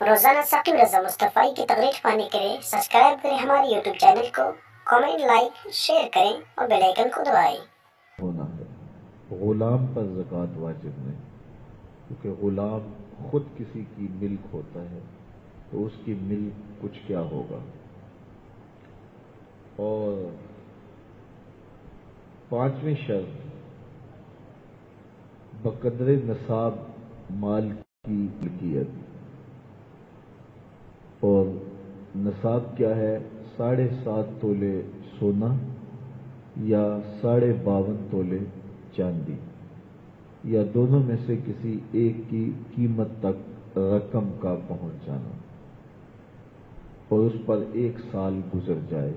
روزانہ ثقیب رضا مصطفی کی تقریر پانے کے لیے سبسکرائب کریں ہمارے یوٹیوب چینل کو، کامنٹ، لائک، شیئر کریں اور بیل آئیکن کو دبائیں۔ ہونا ہے غلام پر زکوٰۃ واجب نہیں، کیونکہ غلام خود کسی کی ملک ہوتا ہے تو اس کی ملک کچھ کیا ہوگا۔ اور پانچویں شرط، بقدر نصاب مال کی ملکیت۔ اور نصاب کیا ہے؟ 7.5 تولے سونا یا 52.5 تولے چاندی، یا دونوں میں سے کسی ایک کی قیمت تک رقم کا پہنچ جانا، اور اس پر 1 سال گزر جائے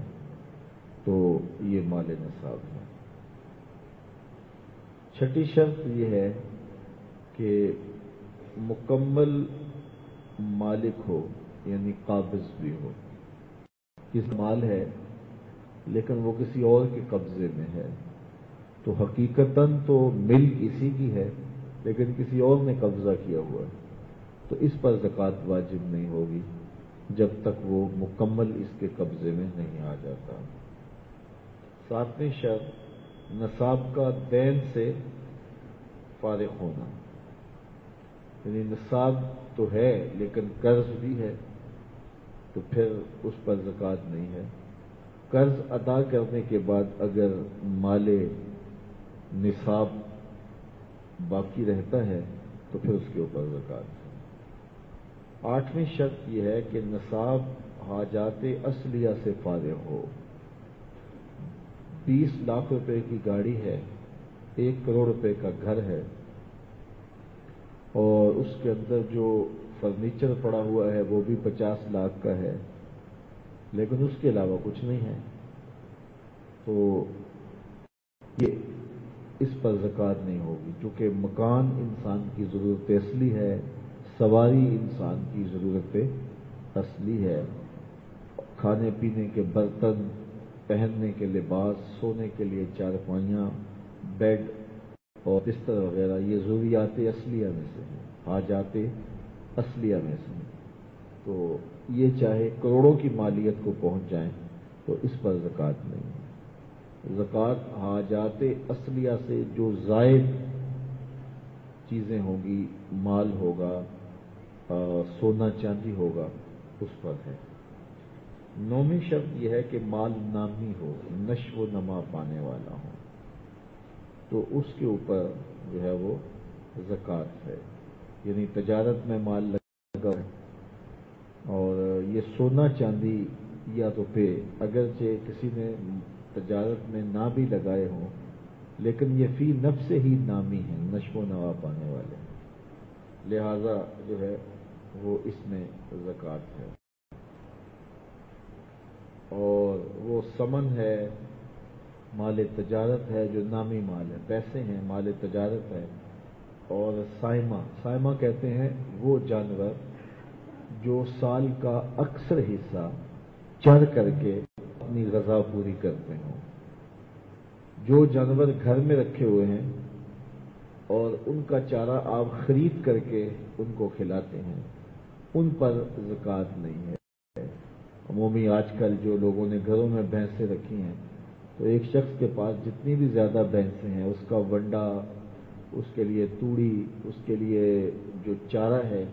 تو یہ مال نصاب ہے۔ چھٹی شرط یہ ہے کہ مکمل مالک ہو، یعنی قابض بھی ہو۔ کس مال ہے لیکن وہ کسی اور کے قبضے میں ہے، تو حقیقتاً تو ملک اسی کی ہے لیکن کسی اور نے قبضہ کیا ہوا ہے، تو اس پر زکوٰۃ واجب نہیں ہوگی جب تک وہ مکمل اس کے قبضے میں نہیں آ جاتا۔ 7ویں شرط، نصاب کا دین سے فارغ ہونا، یعنی نصاب تو ہے لیکن قرض بھی ہے تو پھر اس پر زکوٰۃ نہیں ہے۔ قرض ادا کرنے کے بعد اگر مال نصاب باقی رہتا ہے تو پھر اس کے اوپر زکوٰۃ ہے۔ 8ویں شرط یہ ہے کہ نصاب حاجات اصلیہ سے فارغ ہو۔ 20 لاکھ روپے کی گاڑی ہے، 1 کروڑ روپے کا گھر ہے، اور اس کے اندر جو فرنیچر پڑا ہوا ہے وہ بھی 50 لاکھ کا ہے، لیکن اس کے علاوہ کچھ نہیں ہے، تو یہ اس پر زکوٰۃ نہیں ہوگی، چونکہ مکان انسان کی ضرورت اصلی ہے، سواری انسان کی ضرورت اصلی ہے، کھانے پینے کے برتن، پہننے کے لباس، سونے کے لیے چارپائیاں، بیڈ اور بستر وغیرہ، یہ ضروریات اصلیہ میں سے ہیں، حاجات اصلیہ میں سے ہیں، تو یہ چاہے کروڑوں کی مالیت کو پہنچ جائیں تو اس پر زکوٰۃ نہیں ہے۔ زکوٰۃ حاجات اصلیہ سے جو زائد چیزیں ہوں گی، مال ہوگا، سونا چاندی ہوگا، اس پر ہے۔ 9ویں شرط یہ ہے کہ مال نامی ہو، نشو و نما پانے والا ہو، تو اس کے اوپر جو ہے وہ زکوٰۃ ہے، یعنی تجارت میں مال لگا ہے اور یہ سونا چاندی یا تو پہ اگرچہ کسی نے تجارت میں نہ بھی لگائے ہوں لیکن یہ فی نفس ہی نامی ہیں، نشو و نما پانے والے ہیں، لہذا جو ہے وہ اس میں زکوٰۃ ہے۔ اور وہ ثمن ہے، مال تجارت ہے جو نامی مال ہے، پیسے ہیں، مال تجارت ہے۔ اور سائمہ کہتے ہیں وہ جانور جو سال کا اکثر حصہ چر کر کے اپنی غذا پوری کرتے ہوں، جو جانور گھر میں رکھے ہوئے ہیں اور ان کا چارہ آپ خرید کر کے ان کو کھلاتے ہیں، ان پر زکوٰۃ نہیں ہے۔ عمومی آج کل جو لوگوں نے گھروں میں بھینسیں رکھی ہیں تو ایک شخص کے پاس جتنی بھی زیادہ بھینسیں ہیں اس کا ونڈا، اس کے لیے توڑی، اس کے لیے جو چارہ ہے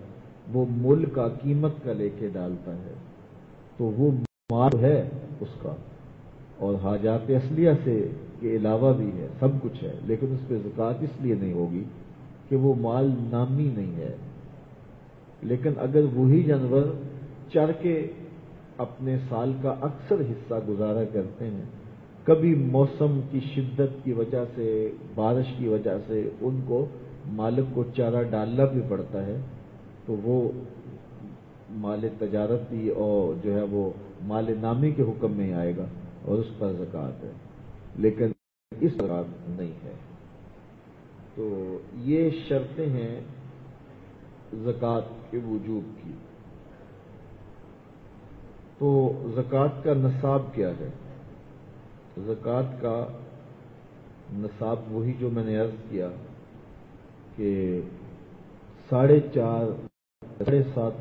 وہ مول کا، قیمت کا لے کے ڈالتا ہے، تو وہ مال ہے اس کا، اور حاجات اصلیہ سے کے علاوہ بھی ہے، سب کچھ ہے، لیکن اس پہ زکوٰۃ اس لیے نہیں ہوگی کہ وہ مال نامی نہیں ہے۔ لیکن اگر وہی جانور چر کے اپنے سال کا اکثر حصہ گزارا کرتے ہیں، کبھی موسم کی شدت کی وجہ سے، بارش کی وجہ سے ان کو مالک کو چارہ ڈالنا بھی پڑتا ہے، تو وہ مال تجارتی اور جو ہے وہ مال نامی کے حکم میں آئے گا اور اس پر زکوٰۃ ہے، لیکن اس زکوٰۃ نہیں ہے۔ تو یہ شرطیں ہیں زکوٰۃ کے وجوب کی۔ تو زکوٰۃ کا نصاب کیا ہے؟ زکوٰۃ کا نصاب وہی جو میں نے عرض کیا کہ 4.5 7.5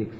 1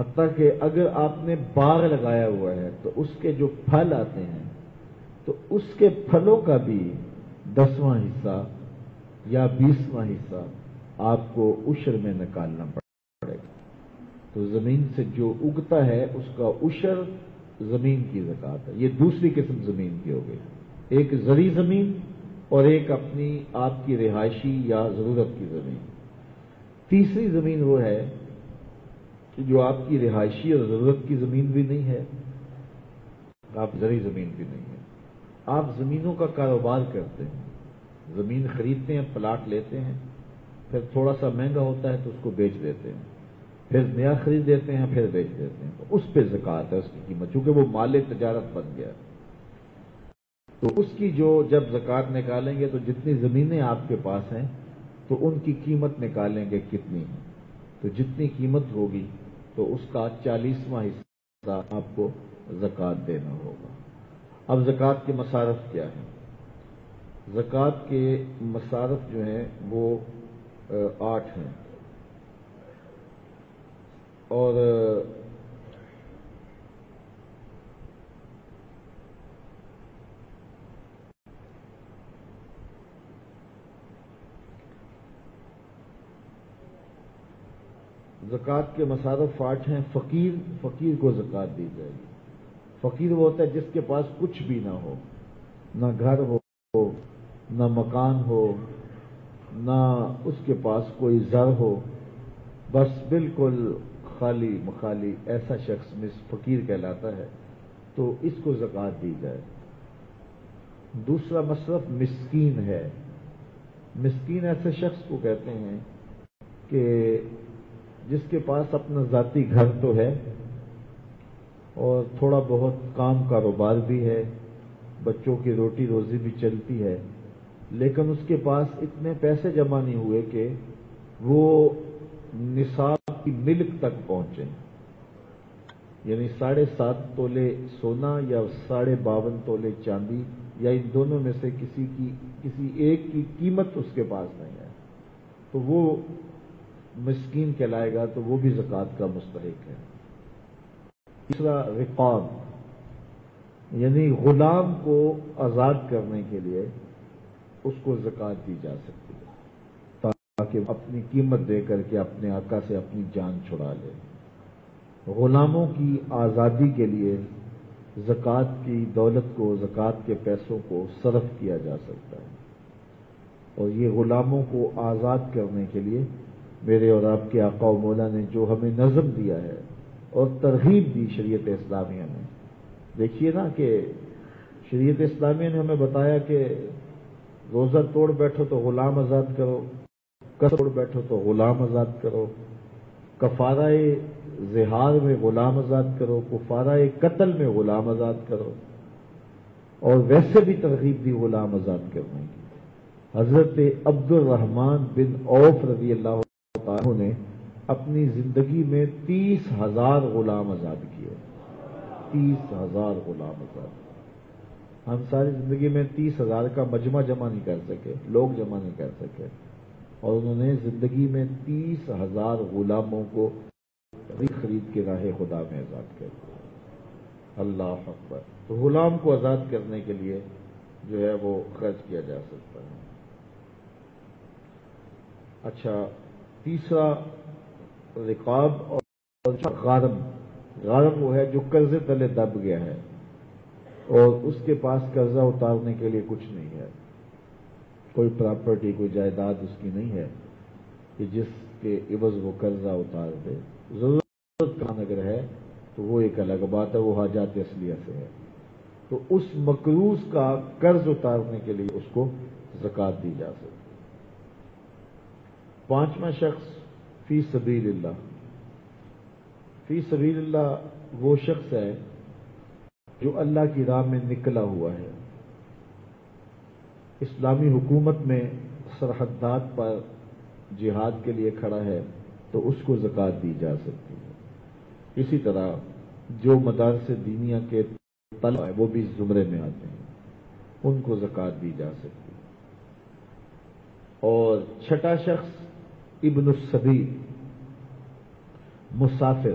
حتیٰ کہ اگر آپ نے باغ لگایا ہوا ہے تو اس کے جو پھل آتے ہیں تو اس کے پھلوں کا بھی 10واں حصہ یا 20واں حصہ آپ کو عشر میں نکالنا پڑے گا۔ تو زمین سے جو اگتا ہے اس کا عشر زمین کی زکوٰۃ ہے۔ یہ دوسری قسم زمین کی ہو گئی، ایک زرعی زمین اور ایک اپنی آپ کی رہائشی یا ضرورت کی زمین۔ تیسری زمین وہ ہے کہ جو آپ کی رہائشی اور ضرورت کی زمین بھی نہیں ہے، آپ زرعی زمین بھی نہیں ہے، آپ زمینوں کا کاروبار کرتے ہیں، زمین خریدتے ہیں، پلاٹ لیتے ہیں، پھر تھوڑا سا مہنگا ہوتا ہے تو اس کو بیچ دیتے ہیں، پھر نیا خرید دیتے ہیں، پھر بیچ دیتے ہیں، تو اس پہ زکوٰۃ ہے، اس کی قیمت، چونکہ وہ مال تجارت بن گیا۔ تو اس کی جو جب زکوٰۃ نکالیں گے تو جتنی زمینیں آپ کے پاس ہیں تو ان کی قیمت نکالیں گے کتنی ہے، تو جتنی قیمت ہوگی تو اس کا 40واں حصہ آپ کو زکوٰۃ دینا ہوگا۔ اب زکوٰۃ کے مصارف کیا ہیں؟ زکوٰۃ کے مصارف جو ہیں وہ 8 ہیں، اور زکوٰۃ کے مصارف 8 ہیں۔ فقیر کو زکوٰۃ دی جائے گی۔ فقیر وہ ہوتا ہے جس کے پاس کچھ بھی نہ ہو، نہ گھر ہو، نہ مکان ہو، نہ اس کے پاس کوئی زر ہو، بس بالکل خالی مخالی، ایسا شخص فقیر کہلاتا ہے، تو اس کو زکوٰۃ دی جائے۔ دوسرا مصرف مسکین ہے۔ مسکین ایسے شخص کو کہتے ہیں کہ جس کے پاس اپنا ذاتی گھر تو ہے اور تھوڑا بہت کام کاروبار بھی ہے، بچوں کی روٹی روزی بھی چلتی ہے، لیکن اس کے پاس اتنے پیسے جمع نہیں ہوئے کہ وہ نصاب کی ملک تک پہنچیں، یعنی 7.5 تولے سونا یا 52.5 تولے چاندی، یا ان دونوں میں سے کسی ایک کی قیمت اس کے پاس نہیں ہے، تو وہ مسکین کہلائے گا، تو وہ بھی زکوٰۃ کا مستحق ہے۔ تیسرا رقاب، یعنی غلام کو آزاد کرنے کے لیے اس کو زکوٰۃ دی جا سکتی ہے، تاکہ اپنی قیمت دے کر کے اپنے آقا سے اپنی جان چھڑا لے۔ غلاموں کی آزادی کے لیے زکوٰۃ کی دولت کو، زکوٰۃ کے پیسوں کو صرف کیا جا سکتا ہے، اور یہ غلاموں کو آزاد کرنے کے لیے میرے اور آپ کے آقا و مولا نے جو ہمیں نظم دیا ہے اور ترغیب دی شریعت اسلامیہ نے، دیکھیے نا کہ شریعت اسلامیہ نے ہمیں بتایا کہ روزہ توڑ بیٹھو تو غلام آزاد کرو، قسم توڑ بیٹھو تو غلام آزاد کرو، کفارہ زہار میں غلام آزاد کرو، کفارہ قتل میں غلام آزاد کرو، اور ویسے بھی ترغیب دی غلام آزاد کرنے کی۔ حضرت عبد الرحمن بن عوف رضی اللہ تعالیٰ نے اپنی زندگی میں 30,000 غلام آزاد کیے، 30,000 غلام آزاد۔ ہم ساری زندگی میں 30,000 کا مجمع جمع نہیں کر سکے، لوگ جمع نہیں کر سکے، اور انہوں نے زندگی میں 30,000 غلاموں کو خرید کے راہ خدا میں آزاد کر دیا۔ اللہ اکبر۔ تو غلام کو آزاد کرنے کے لیے جو ہے وہ خرچ کیا جا سکتا ہے۔ اچھا، تیسرا رقاب اور غارم۔ غارم وہ ہے جو قرضے تلے دب گیا ہے اور اس کے پاس قرضہ اتارنے کے لیے کچھ نہیں ہے، کوئی پراپرٹی، کوئی جائیداد اس کی نہیں ہے کہ جس کے عوض وہ قرضہ اتار دے۔ ضرورت کا اگر ہے تو وہ ایک الگ بات ہے، وہ حاجات اصلیہ سے ہے، تو اس مقروض کا قرض اتارنے کے لیے اس کو زکوٰۃ دی جا سکتی ہے۔ 5واں شخص فی سبیل اللہ۔ فی سبیل اللہ وہ شخص ہے جو اللہ کی راہ میں نکلا ہوا ہے، اسلامی حکومت میں سرحدات پر جہاد کے لیے کھڑا ہے، تو اس کو زکوٰۃ دی جا سکتی ہے۔ اسی طرح جو مدارس دینیہ کے طلبہ ہیں وہ بھی اس زمرے میں آتے ہیں، ان کو زکوٰۃ دی جا سکتی ہے۔ اور 6واں شخص ابن السبیل، مسافر،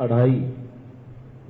2.5